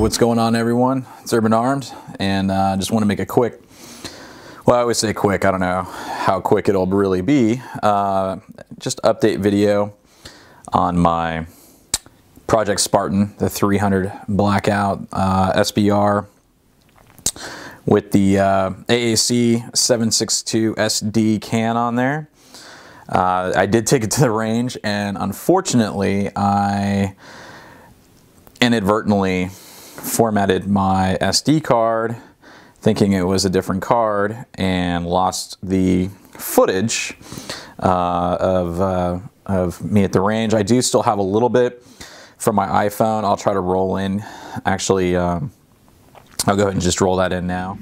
what's going on, everyone? It's Urban Arms, and I just want to make a quick, well, I always say quick, I don't know how quick it'll really be, just update video on my Project Spartan, the 300 Blackout SBR with the AAC 762 SD can on there. I did take it to the range, and unfortunately I inadvertently formatted my SD card thinking it was a different card and lost the footage of me at the range. I do still have a little bit from my iPhone. I'll try to roll in. Actually, I'll go ahead and just roll that in now.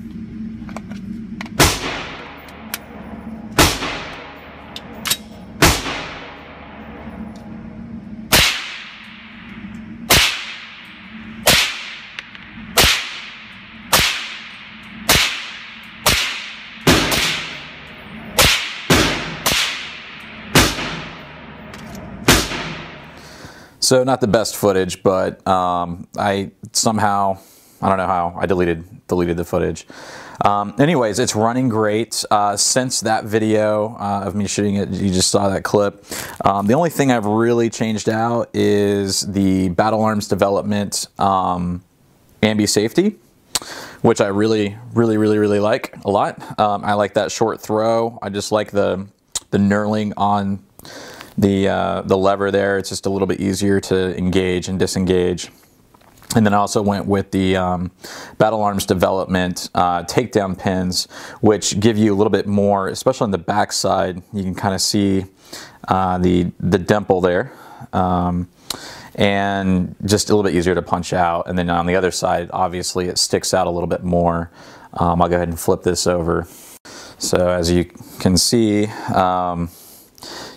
So not the best footage, but I somehow, I don't know how, I deleted the footage. Anyways, it's running great. Since that video of me shooting it, you just saw that clip. The only thing I've really changed out is the Battle Arms development ambi safety, which I really like a lot. I like that short throw. I just like the knurling on the lever there. It's just a little bit easier to engage and disengage. And then I also went with the Battle Arms development takedown pins, which give you a little bit more, especially on the back side. You can kind of see the dimple there, and just a little bit easier to punch out. And then on the other side, obviously it sticks out a little bit more. I'll go ahead and flip this over. So as you can see,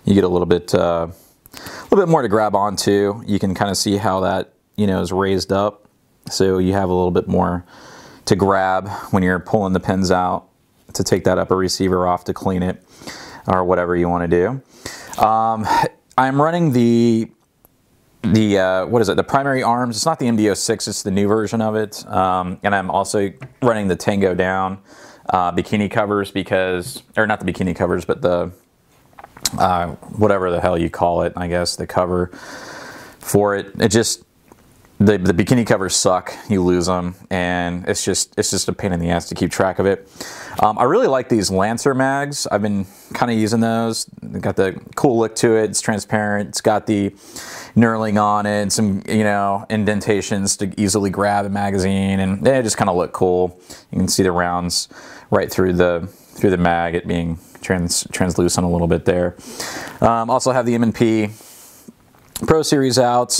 you get a little bit more to grab onto. You can kind of see how that, you know, is raised up, so you have a little bit more to grab when you're pulling the pins out to take that upper receiver off to clean it, or whatever you want to do. I'm running the what is it? The primary arms. It's not the MD06. It's the new version of it, and I'm also running the Tango Down bikini covers, because, or not the bikini covers, but the whatever the hell you call it, I guess, the cover for it. It just, the bikini covers suck. You lose them, and it's just a pain in the ass to keep track of it. I really like these Lancer mags. I've been kind of using those. They got the cool look to it. It's transparent. It's got the knurling on it, and some, you know, indentations to easily grab a magazine, and they just kind of look cool. You can see the rounds right through the mag, it being translucent a little bit there. Also have the M&P Pro Series out.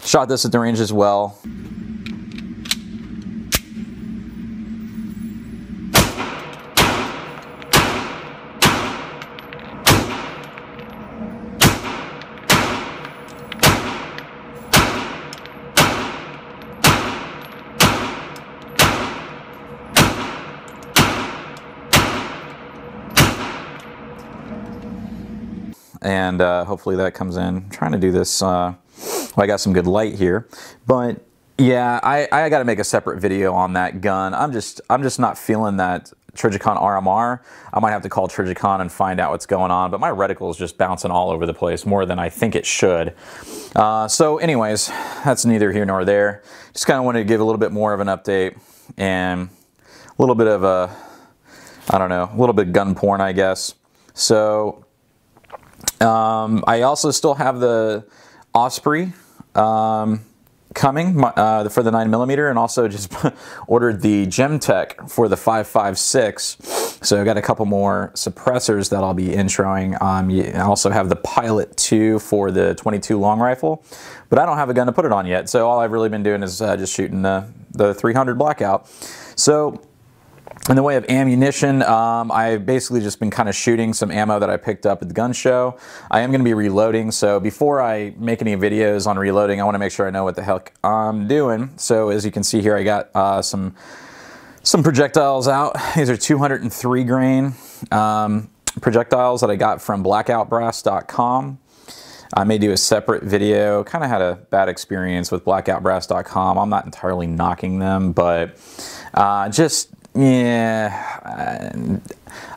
Shot this at the range as well. And hopefully that comes in. I'm trying to do this, well, I got some good light here, but yeah, I got to make a separate video on that gun. I'm just not feeling that Trijicon RMR. I might have to call Trijicon and find out what's going on, but my reticle is just bouncing all over the place, more than I think it should. So anyways, that's neither here nor there. Just kind of wanted to give a little bit more of an update, and a little bit of a, I don't know, a little bit of gun porn, I guess. So I also still have the Osprey coming for the 9mm, and also just ordered the Gemtech for the 5.56. So I got a couple more suppressors that I'll be introing. I also have the Pilot 2 for the 22 long rifle, but I don't have a gun to put it on yet. So all I've really been doing is just shooting the 300 Blackout. So in the way of ammunition, I've basically just been kind of shooting some ammo that I picked up at the gun show. I am going to be reloading, so before I make any videos on reloading, I want to make sure I know what the heck I'm doing. So as you can see here, I got some projectiles out. These are 203 grain projectiles that I got from blackoutbrass.com. I may do a separate video. Kind of had a bad experience with blackoutbrass.com. I'm not entirely knocking them, but yeah,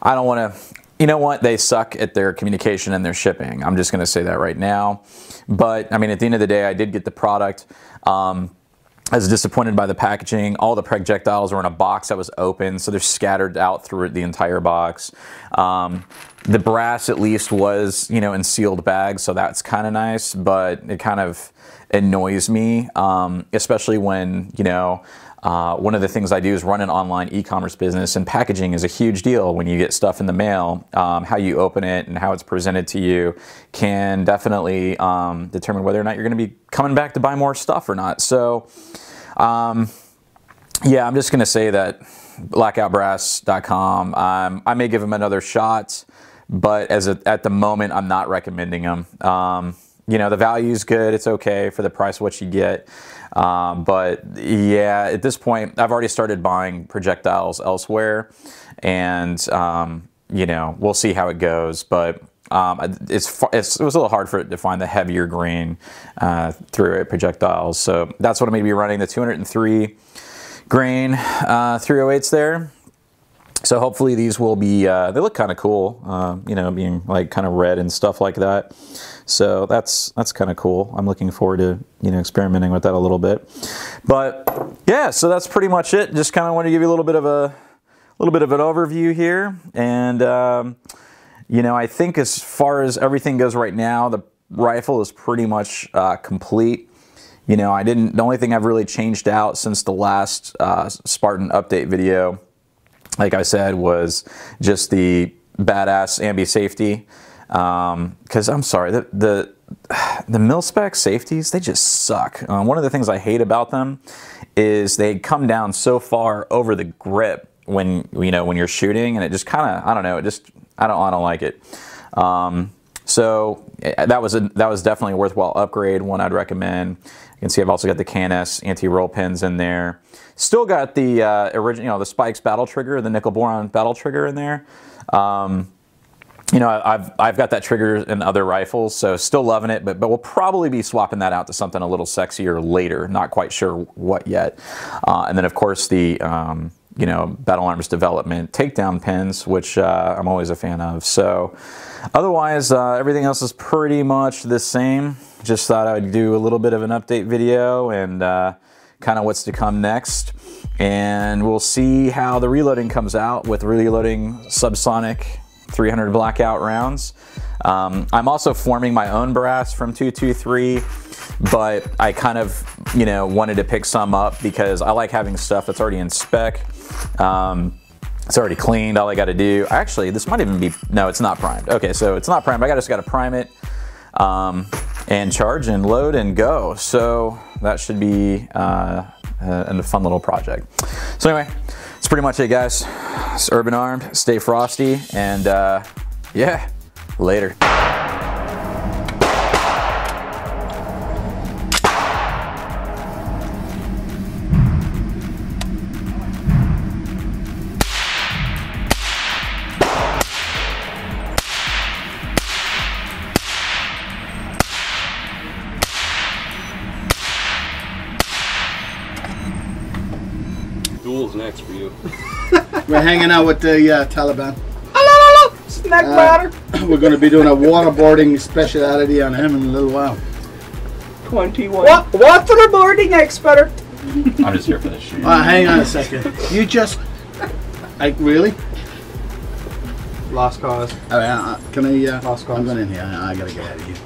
I don't want to, you know what, they suck at their communication and their shipping. I'm just going to say that right now. But I mean, at the end of the day, I did get the product. I was disappointed by the packaging. All the projectiles were in a box that was open, so they're scattered out through the entire box. The brass at least was, you know, in sealed bags, so that's kind of nice, but it kind of annoys me, especially when, you know, one of the things I do is run an online e-commerce business, and packaging is a huge deal when you get stuff in the mail. How you open it and how it's presented to you can definitely determine whether or not you're going to be coming back to buy more stuff or not. So, yeah, I'm just going to say that blackoutbrass.com, I may give them another shot, but at the moment, I'm not recommending them. You know, the value's good. It's okay for the price of what you get. But yeah, at this point, I've already started buying projectiles elsewhere, and you know, we'll see how it goes. But it was a little hard for it to find the heavier grain through projectiles. So that's what I'm going to be running, the 203 grain 308s there. So hopefully these will be, they look kind of cool, you know, being like kind of red and stuff like that. So that's kind of cool. I'm looking forward to, you know, experimenting with that a little bit. But yeah, so that's pretty much it. Just kind of want to give you a little bit of an overview here. And, you know, I think as far as everything goes right now, the rifle is pretty much complete. You know, the only thing I've really changed out since the last Spartan update video, like I said, was just the badass ambi safety. Because I'm sorry, the Mil-Spec safeties, they just suck. One of the things I hate about them is they come down so far over the grip when you're shooting, and it just kind of, I don't know, I don't like it. So that was definitely a worthwhile upgrade, one I'd recommend. You can see I've also got the KAC anti-roll pins in there. Still got the original, you know, the Spikes battle trigger, the nickel boron battle trigger in there. You know, I've got that trigger in other rifles, so still loving it, but we'll probably be swapping that out to something a little sexier later. Not quite sure what yet. And then of course the you know, Battle Arms Development takedown pins, which I'm always a fan of. So otherwise, everything else is pretty much the same. Just thought I would do a little bit of an update video and kind of what's to come next. And we'll see how the reloading comes out with reloading subsonic 300 Blackout rounds. I'm also forming my own brass from 223, but I kind of, you know, wanted to pick some up because I like having stuff that's already in spec. It's already cleaned. All I got to do, actually, this might even be, no, it's not primed. Okay, so it's not primed. I just got to prime it and charge and load and go. So that should be a fun little project. So anyway, that's pretty much it, guys. It's Urban Armed. Stay frosty, and yeah, later. Duel's next for you. We're hanging out with the Taliban. Snack matter. We're going to be doing a waterboarding speciality on him in a little while. 21. Waterboarding expert. I'm just here for the shoot. Hang on a second. You just, like, really? Lost cause. Can I? Lost cause. I'm going in here. I got to get out of here.